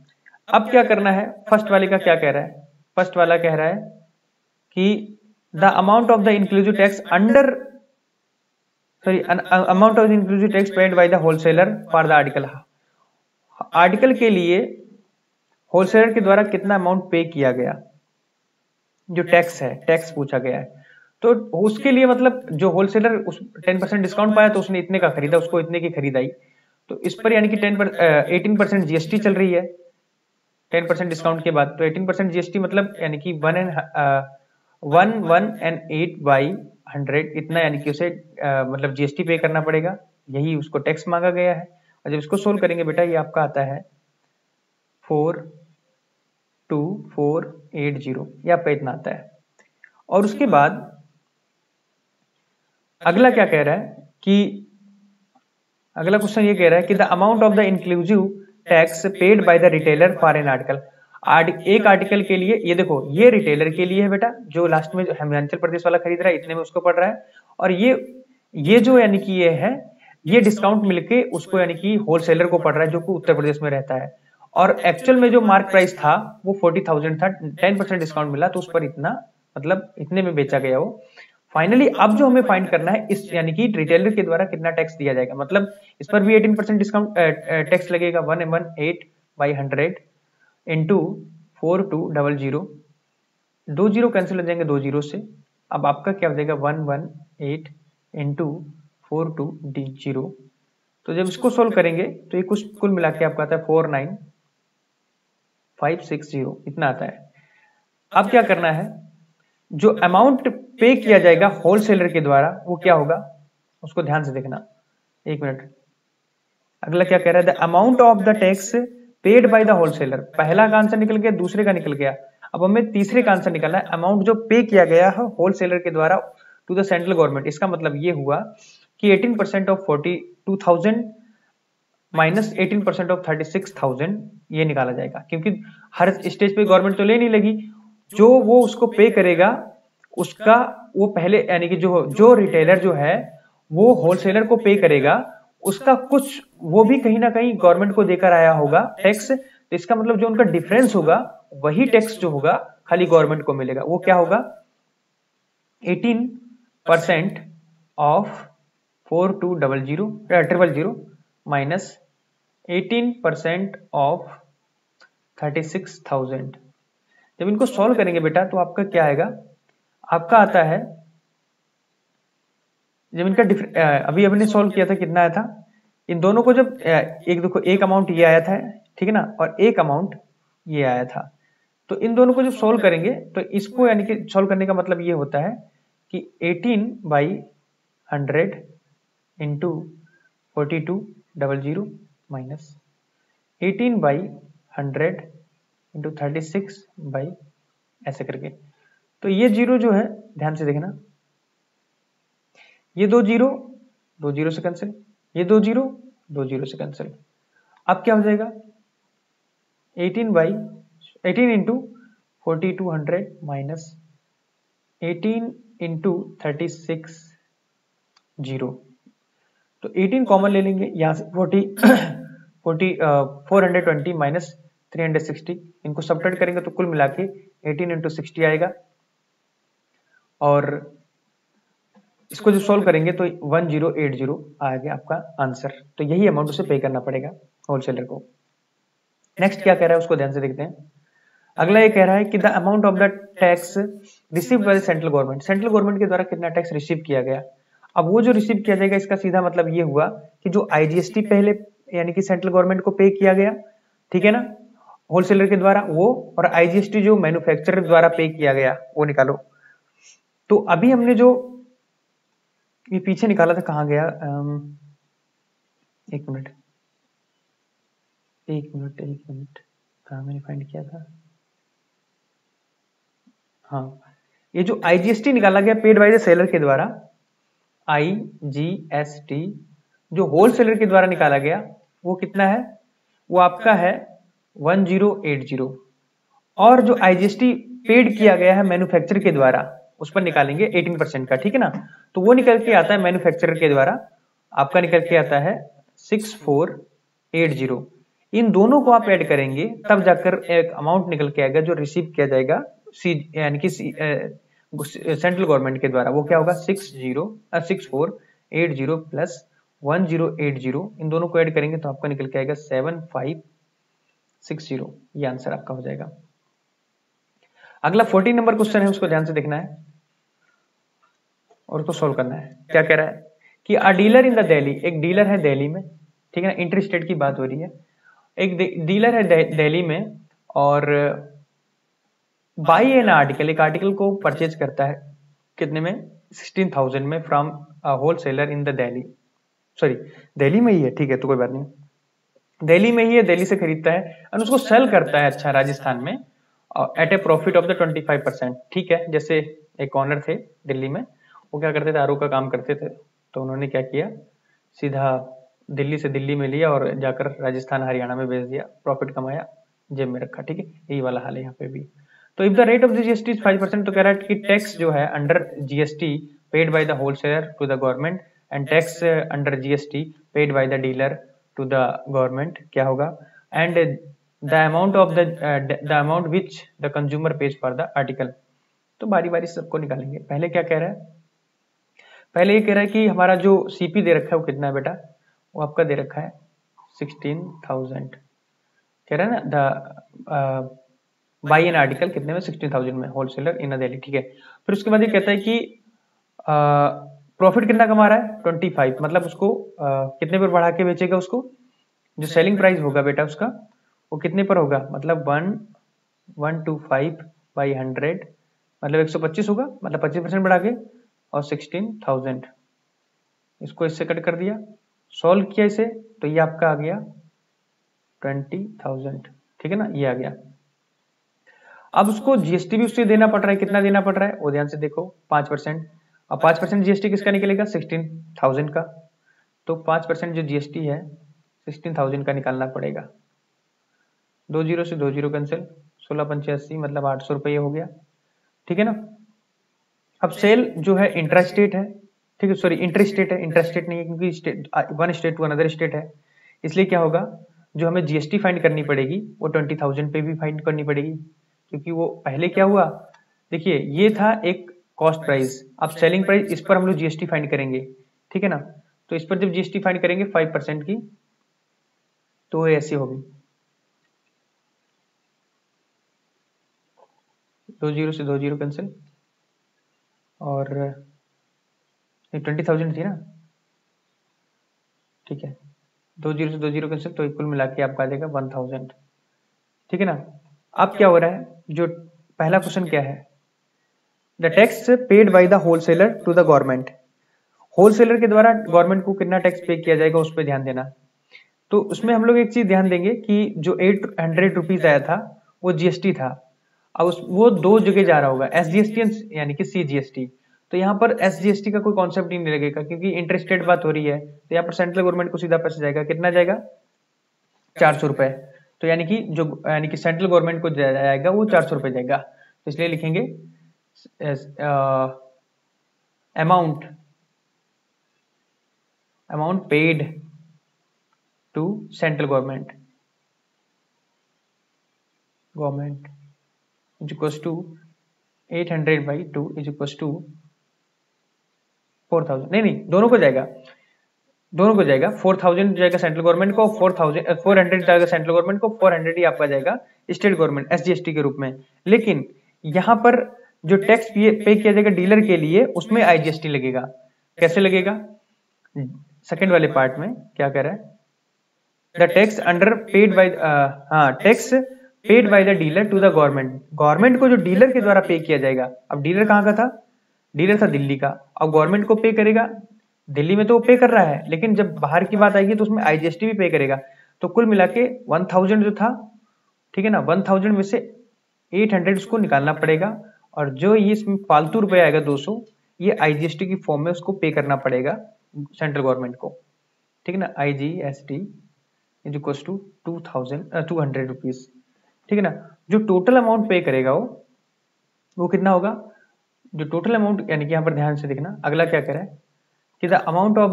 अब क्या करना है, फर्स्ट वाले का क्या कह रहा है, फर्स्ट वाला कह रहा है कि the amount of the inclusive tax under amount of inclusive tax paid by the wholesaler for the article. Article के लिए होलसेलर के द्वारा कितना अमाउंट पे किया गया, जो टैक्स है, टैक्स पूछा गया है। तो उसके लिए मतलब जो होलसेलर उस 10% डिस्काउंट पाया तो उसने इतने का खरीदा, उसको इतने की खरीद आई, तो इस पर यानी कि 18% जीएसटी चल रही है 10% डिस्काउंट के बाद। तो 18% जीएसटी मतलब यानी कि 118/100 इतना यानी कि उसे मतलब जीएसटी पे करना पड़ेगा, यही उसको टैक्स मांगा गया है। और जब इसको सोल्व करेंगे बेटा ये आपका आता है 42480, ये आपका इतना आता है। और उसके बाद अगला क्या कह रहा है कि अगला क्वेश्चन ये कह रहा है कि the amount of the inclusive tax paid by the retailer for an article. एक आर्टिकल के लिए, ये देखो ये रिटेलर के लिए है बेटा, जो लास्ट में हिमाचल प्रदेश वाला खरीद रहा है इतने में उसको पड़ रहा है, और ये जो यानी कि ये है ये डिस्काउंट मिलके उसको यानी कि होलसेलर को पड़ रहा है जो कि उत्तर प्रदेश में रहता है। और एक्चुअल में जो मार्क प्राइस था वो 40,000 था, 10% डिस्काउंट मिला तो उस पर इतना मतलब इतने में बेचा गया वो। फाइनली अब जो हमें फाइंड करना है इस यानी कि रिटेलर के द्वारा कितना टैक्स दिया जाएगा, मतलब इस पर भी 18% डिस्काउंट टैक्स लगेगा 118/100 इंटू 4200, 2 जीरो कैंसिल हो जाएंगे 2 जीरो से। अब आपका क्या हो जाएगा 118 इंटू 4200। तो जब इसको सोल्व करेंगे तो ये कुल मिला के आपका आता है 49560, इतना आता है। अब क्या करना है, जो अमाउंट पे किया जाएगा होलसेलर के द्वारा वो क्या होगा, उसको ध्यान से देखना, एक मिनट। अगला क्या कह रहा है, the amount of the tax paid by the wholesaler. पहला का आंसर निकल गया, दूसरे का निकल गया, अब हमें तीसरे का आंसर निकालना है। अमाउंट जो पे किया गया है होलसेलर के द्वारा टू द सेंट्रल गवर्नमेंट, इसका मतलब ये हुआ कि 18% ऑफ 42,000 माइनस 18% ऑफ 36,000 ये निकाला जाएगा, क्योंकि हर स्टेज पे गवर्नमेंट तो ले नहीं लगी, जो वो उसको पे करेगा उसका वो पहले यानी कि जो रिटेलर जो है वो होलसेलर को पे करेगा, उसका कुछ वो भी कहीं ना कहीं गवर्नमेंट को देकर आया होगा टैक्स। तो इसका मतलब जो उनका डिफरेंस होगा वही टैक्स जो होगा खाली गवर्नमेंट को मिलेगा, वो क्या होगा 18% ऑफ 4200 माइनस 18% ऑफ 36,000। जब इनको सॉल्व करेंगे बेटा तो आपका क्या आएगा, आपका आता है जब इनका अभी हमने सॉल्व किया था कितना आया था, इन दोनों को जब एक देखो एक अमाउंट ये आया था, ठीक है ना, और एक अमाउंट ये आया था, तो इन दोनों को जब सॉल्व करेंगे तो इसको यानी कि सॉल्व करने का मतलब ये होता है कि 18/100 इंटू 4200 माइनस 18/100 इंटू 36 ऐसे करके। तो ये जीरो जो है ध्यान से देखना, ये 2 जीरो से कैंसिल, ये 2 जीरो से कैंसिल। अब क्या हो जाएगा 18 इंटू 4200 माइनस 18 इंटू 36 जीरो। तो 18 कॉमन ले लेंगे यहां से 420 माइनस 360, इनको सब्ट्रैक्ट करेंगे तो कुल मिला के 18 इंटू 60 आएगा, और इसको जो सोल्व करेंगे तो 1080 आ गया आपका आंसर। तो यही अमाउंट उसे पे करना पड़ेगा होलसेलर को। नेक्स्ट क्या कह रहा है उसको ध्यान से देखते हैं। अगला ये कह रहा है कि the amount of the tax receive by central government, central government के द्वारा कितना टैक्स रिसीव किया गया। अब वो जो रिसीव किया जाएगा इसका सीधा मतलब ये हुआ कि जो आईजीएसटी पहले यानी कि सेंट्रल गवर्नमेंट को पे किया गया, ठीक है ना, होलसेलर के द्वारा वो, और आईजीएसटी जो मैन्युफैक्चरर द्वारा पे किया गया वो निकालो। तो अभी हमने जो ये पीछे निकाला था, कहाँ गया, एक मिनट कहाँ मैंने फाइंड किया था, हाँ, ये जो आईजीएसटी निकाला गया पेड बाय द सेलर के द्वारा, आईजीएसटी जो होलसेलर के द्वारा निकाला गया वो कितना है, वो आपका है 1080, और जो आईजीएसटी पेड किया गया है मैन्युफैक्चरर के द्वारा उस पर निकालेंगे 18% का, ठीक है ना। तो वो निकल के आता है मैन्युफैक्चरर के द्वारा आपका निकल के आता है 6480। इन दोनों को आप ऐड करेंगे तब जाकर एक अमाउंट निकल के आएगा जो रिसीव किया जाएगा यानी कि सेंट्रल गवर्नमेंट के द्वारा। वो क्या होगा, 6480 प्लस 1080, इन दोनों को ऐड करेंगे तो आपका निकल के आएगा 7560। ये आंसर आपका हो जाएगा। अगला 14 नंबर क्वेश्चन है, उसको ध्यान से देखना है और उसको सोल्व करना है। क्या कह रहा है कि अ डीलर इन द दिल्ली, एक डीलर है दिल्ली में, ठीक है ना, इंटर स्टेट की बात हो रही है। एक डीलर है दिल्ली में और बाई एन आर्टिकल, एक आर्टिकल को परचेज करता है कितने में, 16,000 में from wholesaler in the Delhi, sorry Delhi में ही है, ठीक है, तो कोई बात नहीं, दिल्ली में ही है, दिल्ली से खरीदता है और उसको सेल करता है अच्छा राजस्थान में at a profit of the 25%, ठीक है। जैसे एक ऑनर थे दिल्ली में, वो क्या करते थे, आरओ का काम करते थे, तो उन्होंने क्या किया, सीधा दिल्ली से दिल्ली में लिया और जाकर राजस्थान हरियाणा में बेच दिया, प्रॉफिट कमाया, जेब में रखा, ठीक है। यही वाला हाल है यहाँ पे भी। तो if the rate of the GST is 5%, तो कह रहा है कि टैक्स जो है under GST paid by the wholesaler to the government and tax under GST paid by the dealer to the government क्या होगा, and the amount of the amount which the consumer pays for the article. तो बारी बारी से सबको निकालेंगे। पहले क्या कह रहा है, पहले ये कह रहा है कि हमारा जो सीपी दे रखा है वो कितना है बेटा, वो आपका दे रखा है 16,000, कह रहा है ना, द बाई एन आर्टिकल कितने में, 16,000 में, होलसेलर इन दिल्ली, ठीक है। फिर उसके बाद ये कहता है कि प्रॉफिट कितना कमा रहा है, 25, मतलब उसको कितने पर बढ़ा के बेचेगा, उसको जो सेलिंग प्राइस होगा बेटा उसका वो कितने पर होगा, मतलब 125 बाई 100, मतलब 125 होगा, मतलब 25% बढ़ा के, और 16,000, इसको इससे कट कर दिया, सॉल्व किया इसे, तो ये आपका आ गया 20,000, ठीक है ना, ये आ गया। अब उसको जीएसटी भी उससे देना पड़ रहा है, कितना देना पड़ रहा है वो ध्यान से देखो, 5%। अब 5% जीएसटी किसका निकलेगा, 16,000 का, तो 5% जो जीएसटी है 16,000 का निकालना पड़ेगा। 20 से 20 कैंसिल, 16,85 मतलब 800 रुपये हो गया, ठीक है ना। अब सेल जो है इंट्रा स्टेट है, ठीक है, सॉरी इंटर स्टेट है, इंटर स्टेट नहीं है क्योंकि state one state to another state है, इसलिए क्या होगा, जो हमें जीएसटी फाइंड करनी पड़ेगी वो 20,000 पे भी फाइंड करनी पड़ेगी, क्योंकि वो पहले क्या हुआ, देखिए ये था एक कॉस्ट प्राइस, अब सेलिंग प्राइस, इस पर हम लोग जीएसटी फाइंड करेंगे, ठीक है ना। तो इस पर जब जीएसटी फाइंड करेंगे 5% की, तो ऐसी होगी, 20 से 20 कैंसिल, और 20,000 थी ना, ठीक है, 20 से 20 कैंसिल, तो कुल मिला के आपका आ जाएगा 1,000, ठीक है ना। अब क्या हो रहा है, जो पहला क्वेश्चन क्या है, the tax paid by the wholesaler to the government, wholesaler के द्वारा गवर्नमेंट को कितना टैक्स पे किया जाएगा उस पर ध्यान देना। तो उसमें हम लोग एक चीज ध्यान देंगे कि जो 800 रुपीज आया था वो जीएसटी था, अब वो दो जगह जा रहा होगा, एसजीएसटी यानी कि सीजीएसटी। तो यहाँ पर एसजीएसटी का कोई कॉन्सेप्ट ही नहीं लगेगा क्योंकि इंटरेस्टेड बात हो रही है, तो यहाँ पर सेंट्रल गवर्नमेंट को सीधा पैसा जाएगा, कितना जाएगा, 400 रुपए। तो यानी कि सेंट्रल गवर्नमेंट को जाएगा वो 400 रुपए जाएगा, तो इसलिए लिखेंगे amount paid to central government is equals to 800/2 is equals to 4,000, नहीं दोनों को जाएगा, दोनों को जाएगा, 4000 जाएगा सेंट्रल गवर्नमेंट को, 400 जाएगा सेंट्रल गवर्नमेंट को, 400 ही आपका जाएगा स्टेट गवर्नमेंट SGST के रूप में। लेकिन यहाँ पर जो टैक्स पे किया जाएगा डीलर के लिए, उसमें IGST लगेगा। कैसे लगेगा? सेकंड वाले पार्ट में क्या कह रहा है, the tax under paid by tax paid by the dealer to the government, government को जो डीलर के द्वारा पे किया जाएगा। अब डीलर कहाँ का था? डीलर था दिल्ली का। अब गवर्नमेंट को पे करेगा, दिल्ली में तो वो पे कर रहा है, लेकिन जब बाहर की बात आएगी तो उसमें IGST भी पे करेगा। तो कुल मिला के 1000 जो था, ठीक है ना, 1000 में से 800 उसको निकालना पड़ेगा, और जो ये इसमें फालतू रुपए आएगा 200, ये IGST की फॉर्म में उसको पे करना पड़ेगा सेंट्रल गवर्नमेंट को, ठीक है ना। IGST is equal to 200 rupees, ठीक है ना। जो टोटल अमाउंट पे करेगा वो कितना होगा? जो टोटल अमाउंट, यानी कि यहाँ पर ध्यान से देखना, अगला क्या कह रहा है कि the amount of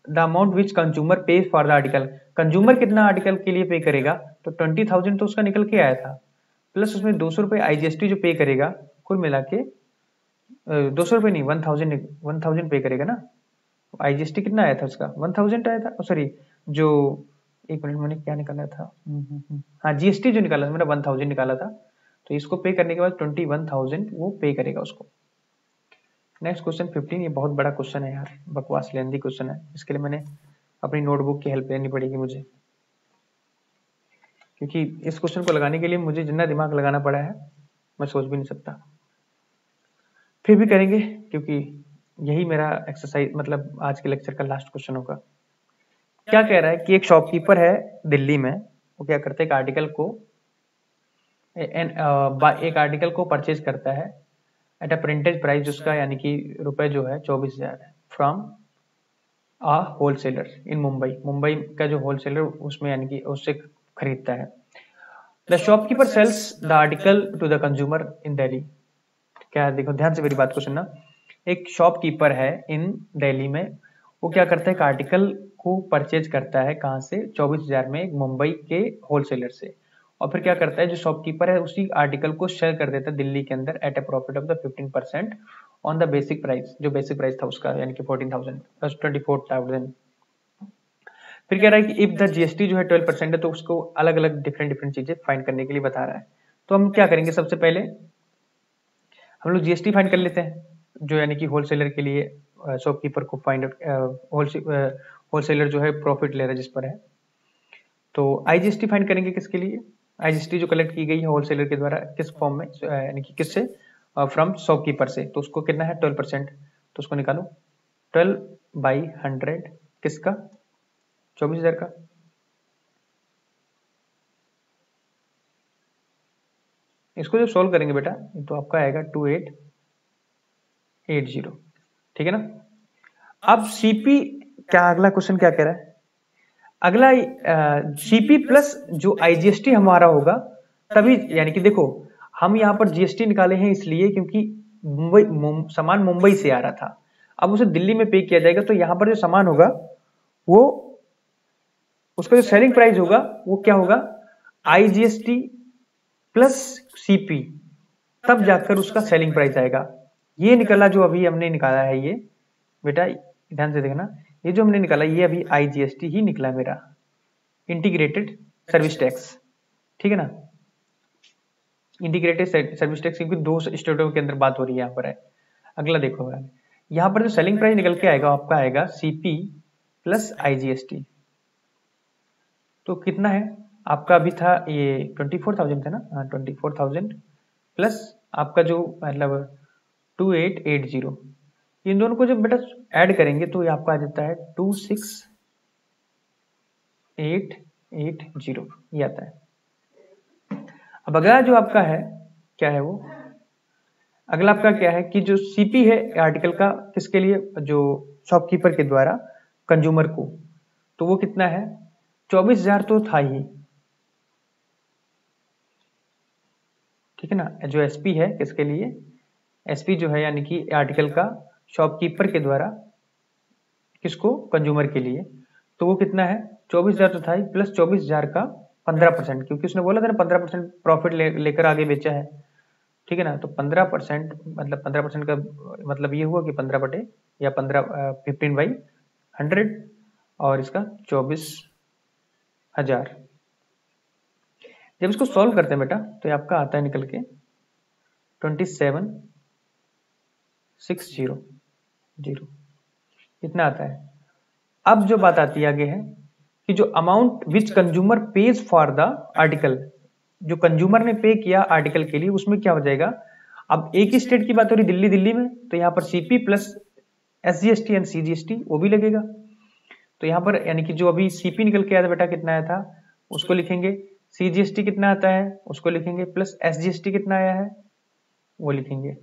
the amount which consumer पे फॉर द आर्टिकल, कंज्यूमर कितना आर्टिकल के लिए पे करेगा, तो 20,000 तो उसका निकल के आया था, प्लस उसमें 200 रुपये IGST जो पे करेगा, कुल मिला के 200 रुपये नहीं, 1000 पे करेगा ना। IGST कितना आया था उसका? 1000 आया था, सॉरी, जो एक मिनट मैंने क्या निकाला था, हाँ GST जो निकाला था मैंने 1000 निकाला था, तो इसको पे करने के बाद 21,000 वो पे करेगा उसको। नेक्स्ट क्वेश्चन 15, ये बहुत बड़ा क्वेश्चन है यार, बकवास लेंदी क्वेश्चन है, इसके लिए मैंने अपनी नोटबुक की हेल्प लेनी पड़ेगी मुझे, क्योंकि इस क्वेश्चन को लगाने के लिए मुझे जितना दिमाग लगाना पड़ा है मैं सोच भी नहीं सकता। फिर भी करेंगे, क्योंकि यही मेरा एक्सरसाइज, मतलब आज के लेक्चर का लास्ट क्वेश्चन होगा। क्या कह रहा है कि एक शॉपकीपर है दिल्ली में, वो क्या करते हैं, एक आर्टिकल को परचेज करता है एट अ प्रिंटेज प्राइस, उसका यानी कि रुपए जो है 24,000 है, from a wholesaler in Mumbai का जो होलसेलर उसमें यानी कि उससे खरीदता है। The shopkeeper sells the article to the consumer in Delhi. क्या है, देखो ध्यान से मेरी बात को सुनना। एक शॉपकीपर है इन दिल्ली में, वो क्या करता है, एक आर्टिकल को परचेज करता है, कहाँ से? 24,000 में, एक मुंबई के होलसेलर से, और फिर क्या करता है, जो शॉपकीपर है उसी आर्टिकल को सेल कर देता है दिल्ली के अंदर at a profit of the 15% on the basic price, जो बेसिक प्राइस था उसका, यानी कि 14,000 प्लस 24,000। फिर कह रहा है कि इफ द GST जो है 12% है, तो उसको अलग अलग डिफरेंट चीजें फाइंड करने के लिए बता रहा है। तो हम क्या करेंगे, सबसे पहले हम लोग GST फाइंड कर लेते हैं, जो यानी कि होलसेलर के लिए शॉपकीपर को फाइंड होलसेलर जो है प्रॉफिट ले रहा है जिस पर है। तो IGST फाइंड करेंगे किसके लिए? IGST जो कलेक्ट की गई है होलसेलर के द्वारा, किस फॉर्म में, यानी कि किससे? फ्रॉम शॉपकीपर से, तो उसको कितना है? 12%, तो उसको निकालो, 12/100 किसका? 24,000 का। इसको जब सोल्व करेंगे बेटा, तो आपका आएगा 2880, ठीक है ना। अब CP, क्या अगला क्वेश्चन क्या कह रहा है? अगला CP प्लस जो IGST हमारा होगा तभी, यानी कि देखो हम यहाँ पर GST निकाले हैं इसलिए क्योंकि सामान मुंबई से आ रहा था, अब उसे दिल्ली में पे किया जाएगा, तो यहाँ पर जो सामान होगा वो, उसका जो सेलिंग प्राइस होगा वो क्या होगा? IGST प्लस CP, तब जाकर उसका सेलिंग प्राइस आएगा। ये निकला जो अभी हमने निकाला है, ये बेटा ध्यान से देखना, ये जो हमने निकाला ये अभी IGST ही निकला मेरा, इंटीग्रेटेड सर्विस टैक्स, ठीक है ना, इंटीग्रेटेड सर्विस टैक्स, क्योंकि दो स्टेटों के अंदर बात हो रही है यहाँ पर है। अगला देखो, यहाँ पर जो सेलिंग प्राइस निकल के आएगा आपका आएगा CP प्लस IGST, तो कितना है आपका? अभी था ये 24,000 था ना, हाँ 24,000 प्लस आपका जो मतलब 2880, इन दोनों को जब बेटा ऐड करेंगे तो ये आपका आ जाता है 26,880, ये आता है। अब अगला जो आपका है क्या है, वो अगला आपका क्या है कि जो CP है आर्टिकल का, किसके लिए? जो शॉपकीपर के द्वारा कंज्यूमर को, तो वो कितना है? 24,000 तो था ही, ठीक है ना। जो SP है किसके लिए? SP जो है यानी कि आर्टिकल का शॉपकीपर के द्वारा किसको? कंज्यूमर के लिए, तो वो कितना है? 24,000 तो था ही, प्लस 24,000 का 15%, क्योंकि उसने बोला था ना 15% प्रॉफिट लेकर आगे बेचा है, ठीक है ना। तो 15% मतलब 15% का मतलब ये हुआ कि 15 बटे या 15 15/100, 100 और इसका 24,000। जब इसको सॉल्व करते हैं बेटा तो ये आपका आता है निकल के 27,600 इतना आता है। अब जो बात आती है आगे है कि जो amount which consumer pays for the article, जो कंज्यूमर ने पे किया आर्टिकल के लिए, उसमें क्या हो जाएगा। अब एक ही स्टेट की बात हो रही दिल्ली में, तो यहाँ पर CP plus SGST and CGST वो भी लगेगा। तो यहाँ पर यानी कि जो अभी सीपी निकल के आया था बेटा कितना आया था उसको लिखेंगे, CGST कितना आता है उसको लिखेंगे, प्लस SGST कितना आया है वो लिखेंगे।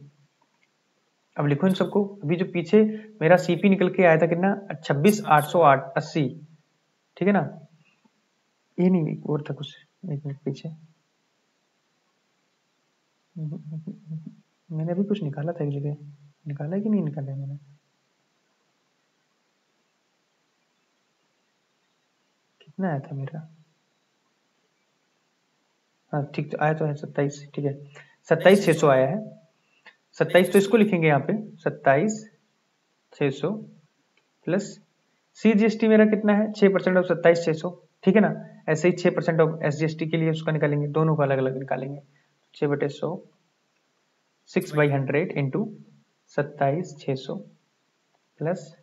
अब लिखो इन सबको। अभी जो पीछे मेरा सीपी निकल के आया था कितना 26,880, ठीक है ना। ये नहीं और था कुछ, एक मिनट पीछे मैंने अभी कुछ निकाला था एक जगह, निकाला है कि नहीं निकाला है मैंने, कितना आया था मेरा। हाँ ठीक आया तो है 27, ठीक है 27,600 आया है। 27 तो इसको लिखेंगे यहाँ पे 27,600 प्लस CGST मेरा कितना है 6% ऑफ 27,600, ठीक है ना। ऐसे ही 6% ऑफ SGST के लिए उसका निकालेंगे, दोनों को अलग अलग निकालेंगे। 6/100 6/100 इंटू 27,600 प्लस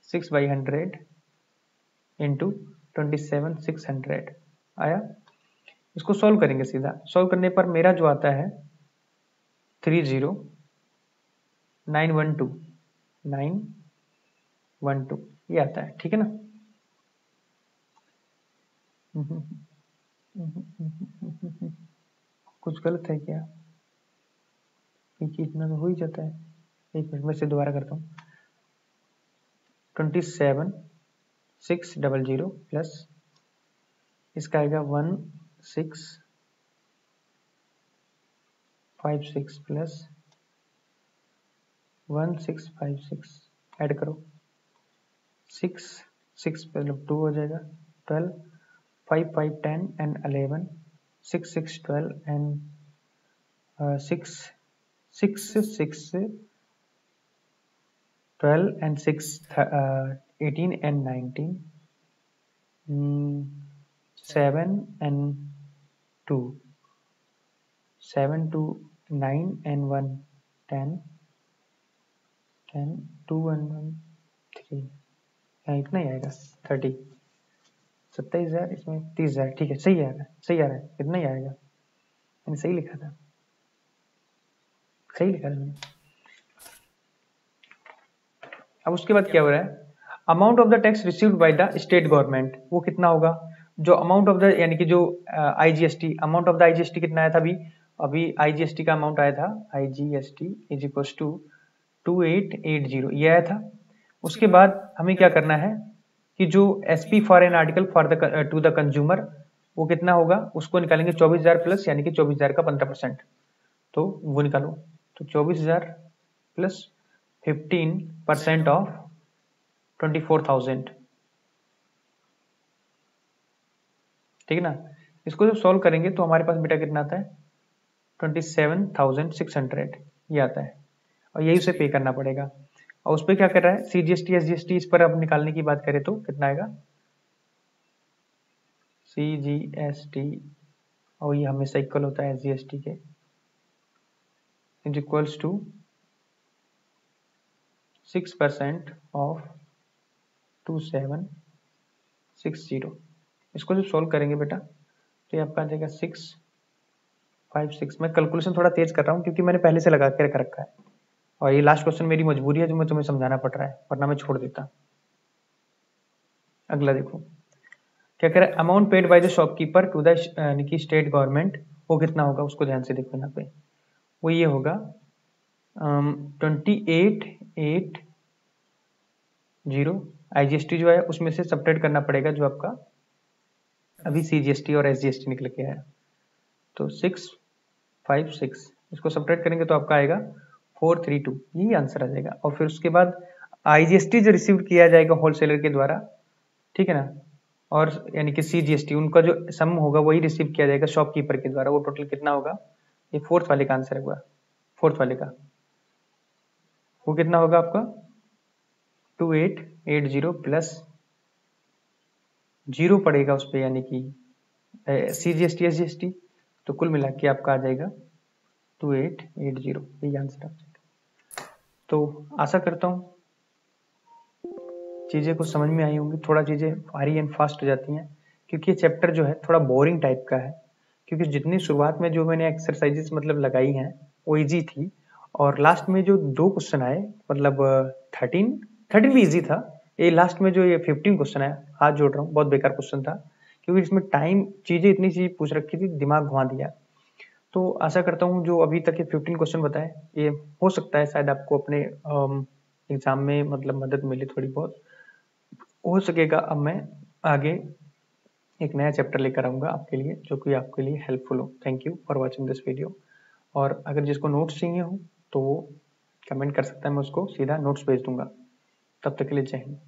6/100 इंटू 27,600 आया। इसको सॉल्व करेंगे सीधा, सॉल्व करने पर मेरा जो आता है 30,912 ये आता है, ठीक है ना। कुछ गलत है क्या, इतना तो हो ही जाता है। एक मिनट में से दोबारा करता हूँ। 27,600 प्लस इसका आएगा 1656 प्लस 1656 ऐड करो, 6 मतलब 2 हो जाएगा, 12 5 5 10 and 11 6 6 12 and 6 6 6 12 and 6 18 and 19 7 and 2 7 2 9 and 1 10 10 2 and 1 3 इतना ही आएगा 30 27,000 इसमें 30,000, ठीक है सही आएगा, सही आ रहा है, इतना ही आएगा। मैंने सही लिखा था, सही लिखा था मैंने। अब उसके बाद क्या हो रहा है, amount of the tax received by the state government वो कितना होगा। जो अमाउंट ऑफ द यानी कि जो IGST, amount of the IGST कितना आया था अभी IGST का अमाउंट आया था IGST इज इक्वल टू 2880 ये आया था। उसके बाद हमें क्या करना है कि जो SP for an article for the two the consumer वो कितना होगा उसको निकालेंगे 24,000 प्लस यानी कि 24,000 का 15%, तो वो निकालो। तो 24,000 प्लस 15% ऑफ 24,000, ठीक है ना। इसको जब सॉल्व करेंगे तो हमारे पास बेटा कितना आता है 27,600 ये आता है, और यही उसे पे करना पड़ेगा। और उस पर क्या कर रहा है CGST SGST, इस पर अब निकालने की बात करें तो कितना आएगा CGST, और ये हमेशा इक्वल होता है SGST के, इज इक्वल्स टू 6% ऑफ 2760। इसको जब सॉल्व करेंगे बेटा तो ये आपका आ जाएगा 656। मैं कैलकुलेशन थोड़ा तेज कर रहा हूँ क्योंकि मैंने पहले से लगा के रखा है, और ये लास्ट क्वेश्चन मेरी मजबूरी है जो मैं तुम्हें समझाना पड़ रहा है, वरना मैं छोड़ देता। अगला देखो क्या कह रहा है, amount paid by the shopkeeper to the state government वो कितना होगा उसको ध्यान से देखो यहाँ पे। वो ये होगा 2880 IGST जो है उसमें से सब्ट्रैक्ट करना पड़ेगा जो आपका अभी CGST और SGST निकल के आया, तो 656 इसको सब्ट्रैक्ट करेंगे तो आपका आएगा 432, यही आंसर आ जाएगा। और फिर उसके बाद IGST जो रिसीव किया जाएगा होलसेलर के द्वारा, ठीक है ना, और यानी कि CGST उनका जो सम होगा वही रिसीव किया जाएगा शॉपकीपर के द्वारा, वो टोटल कितना होगा, ये फोर्थ वाले का आंसर होगा, फोर्थ वाले का वो कितना होगा आपका 2880 प्लस 0 पड़ेगा उस पर, यानी कि CGST SGST, तो कुल मिला के आपका आ जाएगा 2880। यही आंसर आ जाएगा। तो आशा करता हूँ चीज़ें कुछ समझ में आई होंगी। थोड़ा चीज़ें भारी एंड फास्ट हो जाती हैं क्योंकि ये चैप्टर जो है थोड़ा बोरिंग टाइप का है, क्योंकि जितनी शुरुआत में जो मैंने एक्सरसाइजेस मतलब लगाई हैं वो इजी थी, और लास्ट में जो 2 क्वेश्चन आए मतलब 13 भी इजी था, ये लास्ट में जो ये 15 क्वेश्चन आया, हाथ जोड़ रहा हूँ, बहुत बेकार क्वेश्चन था क्योंकि इसमें टाइम चीज़ें इतनी चीज पूछ रखी थी, दिमाग घुमा दिया। तो आशा करता हूँ जो अभी तक ये 15 क्वेश्चन बताए, ये हो सकता है शायद आपको अपने एग्जाम में मतलब मदद मिले थोड़ी बहुत हो सकेगा। अब मैं आगे एक नया चैप्टर लेकर आऊंगा आपके लिए जो कि आपके लिए हेल्पफुल हो। Thank you for watching this video. और अगर जिसको नोट्स चाहिए हो तो वो कमेंट कर सकता है, मैं उसको सीधा नोट्स भेज दूंगा। तब तक के लिए जय हिंद।